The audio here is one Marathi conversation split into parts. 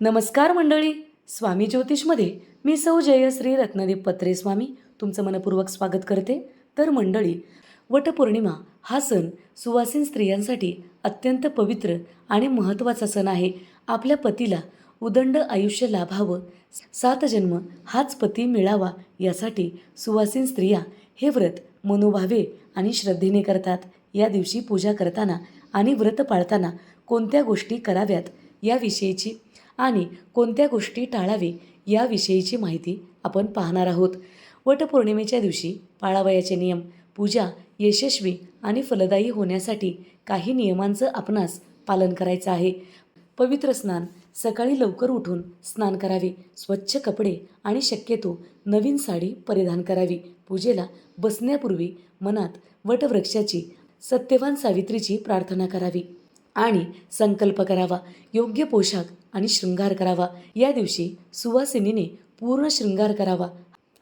नमस्कार मंडळी, स्वामी ज्योतिषमध्ये मी सौ जयश्री रत्नदीप पत्रे स्वामी तुमचं मनपूर्वक स्वागत करते. तर मंडळी, वटपौर्णिमा हा सण सुवासिन स्त्रियांसाठी अत्यंत पवित्र आणि महत्त्वाचा सण आहे. आपल्या पतीला उदंड आयुष्य लाभावं, 7 जन्म हाच पती मिळावा यासाठी सुवासिन स्त्रिया हे व्रत मनोभावे आणि श्रद्धेने करतात. या दिवशी पूजा करताना आणि व्रत पाळताना कोणत्या गोष्टी कराव्यात याविषयीची आणि कोणत्या गोष्टी टाळावे याविषयीची माहिती आपण पाहणार आहोत. वटपौर्णिमेच्या दिवशी पाळावयाचे नियम. पूजा यशस्वी आणि फलदायी होण्यासाठी काही नियमांचं आपणास पालन करायचं आहे. पवित्र स्नान. सकाळी लवकर उठून स्नान करावे. स्वच्छ कपडे आणि शक्यतो नवीन साडी परिधान करावी. पूजेला बसण्यापूर्वी मनात वटवृक्षाची, सत्यवान सावित्रीची प्रार्थना करावी आणि संकल्प करावा. योग्य पोशाख आणि शृंगार करावा. या दिवशी सुवासिनीने पूर्ण शृंगार करावा.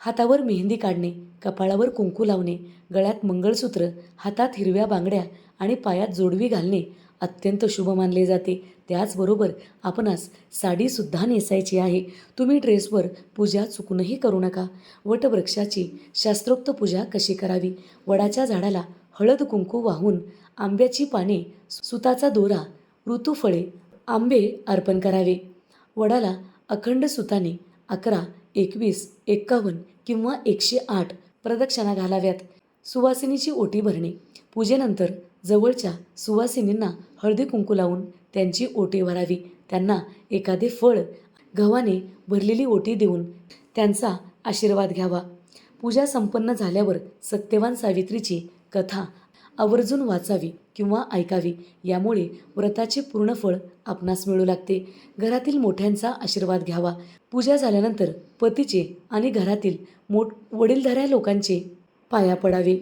हातावर मेहंदी काढणे, कपाळावर कुंकू लावणे, गळ्यात मंगळसूत्र, हातात हिरव्या बांगड्या आणि पायात जोडवी घालणे अत्यंत शुभ मानले जाते. त्याचबरोबर आपणास साडीसुद्धा नेसायची आहे. तुम्ही ड्रेसवर पूजा चुकूनही करू नका. वटवृक्षाची शास्त्रोक्त पूजा कशी करावी. वडाच्या झाडाला हळद कुंकू वाहून आंब्याची पाने, सुताचा दोरा, ऋतुफळे, आंबे अर्पण करावे. वडाला अखंड सुताने 11, 21, 51 किंवा 108 प्रदक्षिणा घालाव्यात. सुवासिनीची ओटी भरणे. पूजेनंतर जवळच्या सुवासिनींना हळदी कुंकू लावून त्यांची ओटी भरावी. त्यांना एखादे फळ, गव्हाने भरलेली ओटी देऊन त्यांचा आशीर्वाद घ्यावा. पूजा संपन्न झाल्यावर सत्यवान सावित्रीची कथा आवर्जून वाचावी किंवा ऐकावी. यामुळे व्रताचे पूर्ण फळ आपणास मिळू लागते. घरातील मोठ्यांचा आशीर्वाद घ्यावा. पूजा झाल्यानंतर पतीचे आणि घरातील वडीलधाऱ्या लोकांचे पाया पडावे.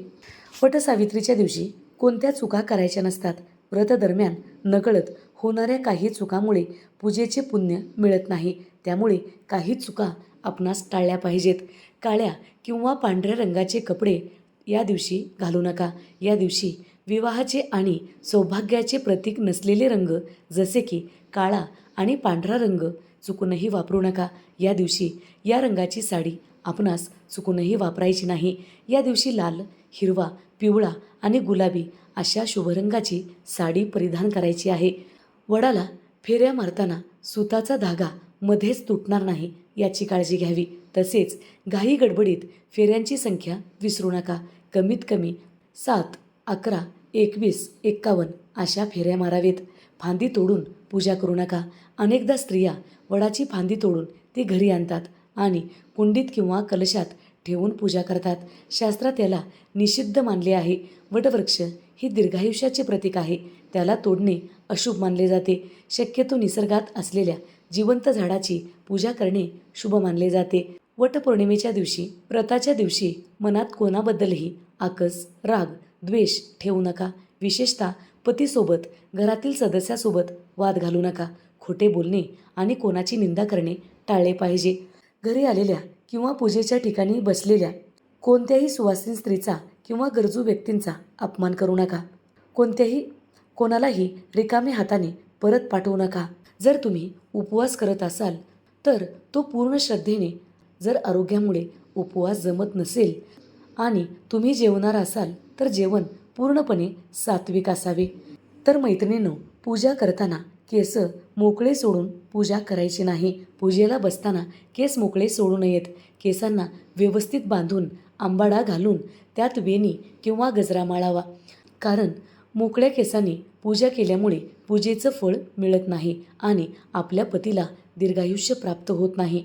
वटसावित्रीच्या दिवशी कोणत्या चुका करायच्या नसतात. व्रत दरम्यान नकळत होणाऱ्या काही चुकामुळे पूजेचे पुण्य मिळत नाही. त्यामुळे काही चुका आपणास टाळल्या पाहिजेत. काळ्या किंवा पांढऱ्या रंगाचे कपडे या दिवशी घालू नका. या दिवशी विवाहाचे आणि सौभाग्याचे प्रतीक नसलेले रंग जसे की काळा आणि पांढरा रंग चुकूनही वापरू नका. या दिवशी या रंगाची साडी आपणास चुकूनही वापरायची नाही. या दिवशी लाल, हिरवा, पिवळा आणि गुलाबी अशा शुभरंगाची साडी परिधान करायची आहे. वडाला फेऱ्या मारताना सुताचा धागा मध्येच तुटणार नाही याची काळजी घ्यावी. तसेच घाई गडबडीत फेऱ्यांची संख्या विसरू नका. कमीत कमी 7, 11, 21, 51 अशा फेऱ्या मारावेत. फांदी तोडून पूजा करू नका. अनेकदा स्त्रिया वडाची फांदी तोडून ती घरी आणतात आणि कुंडीत किंवा कलशात ठेवून पूजा करतात. शास्त्रात याला निषिद्ध मानले आहे. वटवृक्ष ही दीर्घायुष्याचे प्रतीक आहे. त्याला तोडणे अशुभ मानले जाते. शक्यतो निसर्गात असलेल्या जिवंत झाडाची पूजा करणे शुभ मानले जाते. वटपौर्णिमेच्या दिवशी, व्रताच्या दिवशी मनात कोणाबद्दलही आकस, राग, द्वेष ठेवू नका. विशेषतः पतीसोबत, घरातील सदस्यासोबत वाद घालू नका. खोटे बोलणे आणि कोणाची निंदा करणे टाळले पाहिजे. घरी आलेल्या किंवा पूजेच्या ठिकाणी बसलेल्या कोणत्याही सुवासिन स्त्रीचा किंवा गरजू व्यक्तींचा अपमान करू नका. कोणालाही रिकामे हाताने परत पाठवू नका. जर तुम्ही उपवास करत असाल तर तो पूर्ण श्रद्धेने. जर आरोग्यामुळे उपवास जमत नसेल आणि तुम्ही जेवणार असाल तर जेवण पूर्णपणे सात्विक असावे. तर मैत्रिणींनो, पूजा करताना केस मोकळे सोडून पूजा करायची नाही. पूजेला बसताना केस मोकळे सोडू नयेत. केसांना व्यवस्थित बांधून आंबाडा घालून त्यात वेणी किंवा गजरा माळावा. कारण मोकळ्या केसांनी पूजा केल्यामुळे पूजेचं फळ मिळत नाही आणि आपल्या पतीला दीर्घायुष्य प्राप्त होत नाही.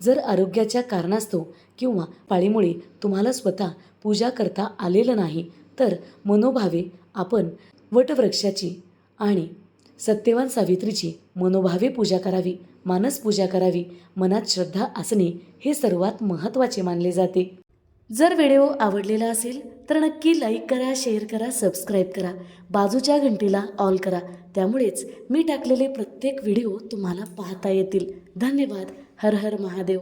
जर आरोग्याच्या कारणास्तव किंवा पाळीमुळे तुम्हाला स्वतः पूजा करता आलेलं नाही तर मनोभावे आपण वटवृक्षाची आणि सत्यवान सावित्रीची मनोभावे पूजा करावी. मानस पूजा करावी. मनात श्रद्धा असणे हे सर्वात महत्त्वाचे मानले जाते. जर व्हिडिओ आवडलेला असेल तर नक्की लाईक करा, शेअर करा, सबस्क्राईब करा. बाजूच्या घंटीला ऑल करा. त्यामुळेच मी टाकलेले प्रत्येक व्हिडिओ तुम्हाला पाहता येतील. धन्यवाद. हर हर महादेव.